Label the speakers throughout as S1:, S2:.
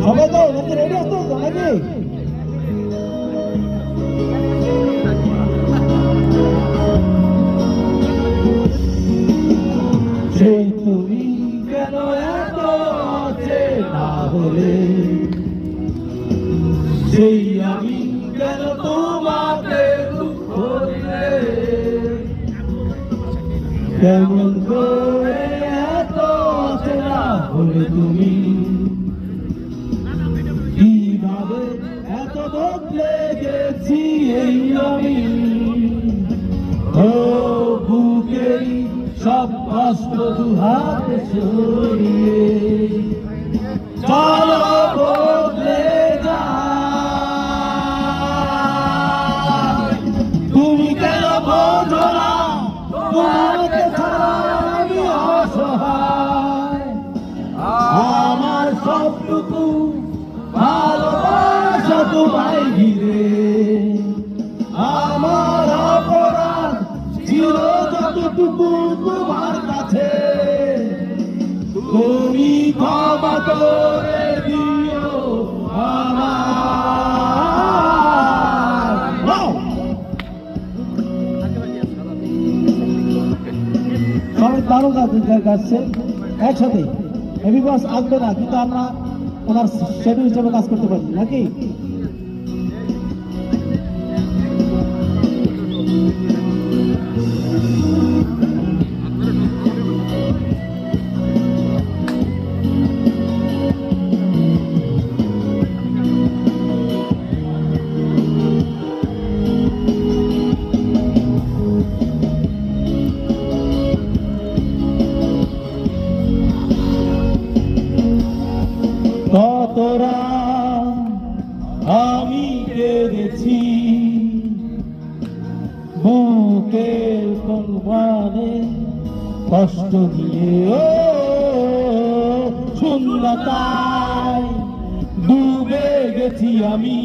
S1: সবাই তো নাকি রেডি আসতো তো নাকি? সেই তুমি কেন এত অচেনা হলে, সেই আমি কেন তোমাকে দুঃখ দিলে, কেমন করে এত অচেনা হলে তুমি, কিভাবে এত বদলে গেছি এই আমি। ও বুকেরই সব কষ্ট দুহাতে সরিয়ে চলো বদলে যাই। তুমি কেন বোঝো না তোমাকে ছাড়া আমি অসহায়, আমার সবটুকু ভালোবাসা তোমায় ঘিরে, আমার অপরাধ ছিল যতটুকু তোমার কাছে, তুমি ক্ষমা করে দিও আমার। সবাই দারুণ গাচ্ছে একসাথে। হেভি বস আসবে না, কিন্তু আমরা ওনার শেডু হিসেবে কাজ করতে পারি নাকি? কতরা আমি কেঁদেছি বুকের কোণে কষ্ট দিয়ে, ও শূন্যতায় ডুবে গেছি আমি,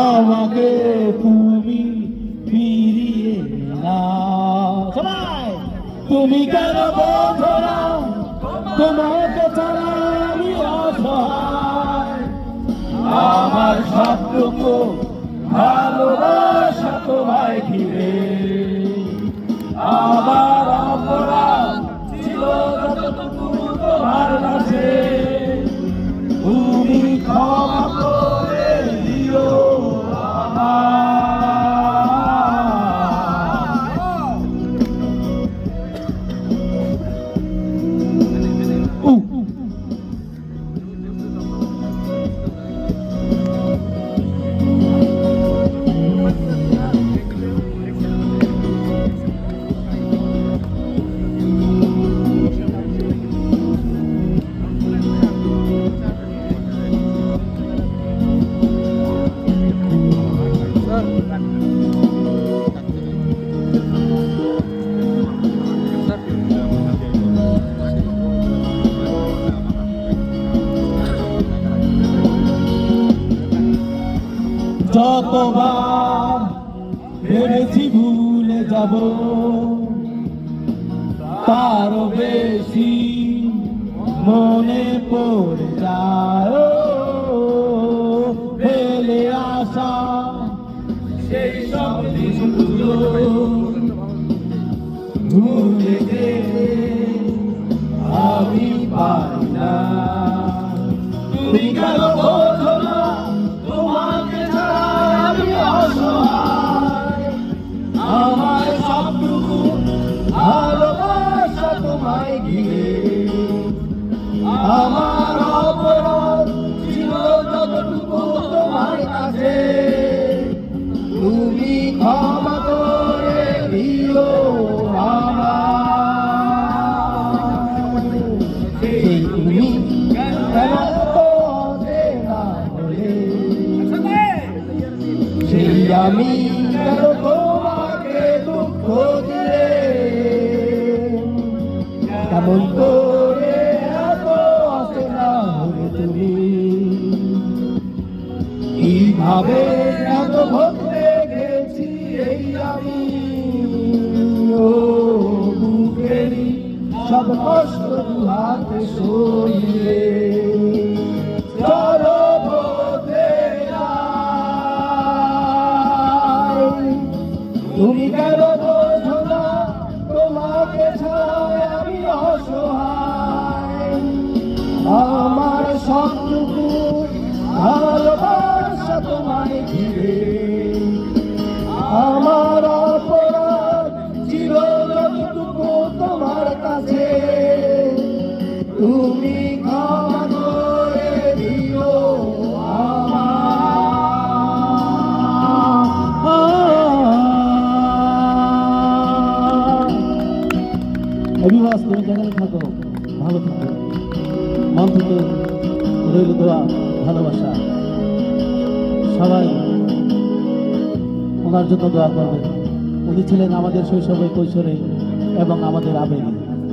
S1: আমাকে তুমি ফিরিয়ে না। সবাই তুমি কেন বোঝো না তোমাকে ছাড়া আমি অসহায়, আমার সবটুকু ভালোবাসা তোমায় ঘিরে, আমার অপরাধ ছিল যতটুকু তোমার কাছে, তুমি ক্ষমা করে দিও আমার। যতবার ভেবেছি ভুলে যাব, তারও বেশি মনে পড়ে যায় ফেলে আসা সেই সব দিনগুলো, ভুলে যেতে আমি পারি না। তুমি কেন বোঝো না তোমাকে ছাড়া আমি অসহায়, আমার সবটুকু ভালোবাসা তোমায় ঘিরে, আমার অপরাধ ছিল যতটুকু তোমার কাছে, তুমি ক্ষমা করে দিও আমার। তুমি কেন আমি কেন তোমাকে দুঃখ দিলে, কেমন করে এত অচেনা হলে তুমি, কিভাবে এত বদলে গেছি এই আমি। ও বুকেরই
S2: সব কষ্ট দুহাতে সইয়ে চলো পথে যাই। তুমি কেন বোঝো না তোমাকে ছাড়া আমি অসহায়, আমার সবটুকু ভালোবাসা তোমায় ঘিরে, আমার অপরাধ চির যতটুকু তোমার কাছে, তুমি ক্ষমা করে দিও
S1: এভিবাস তুমি যেখানে থাকো ভালো থাকো, মন থেকে রইল দোয়া ভালোবাসা, সবাই ওনার জন্য দোয়া করবেন। উনি ছিলেন আমাদের শৈশবে কৈশোরে এবং আমাদের আবেগে।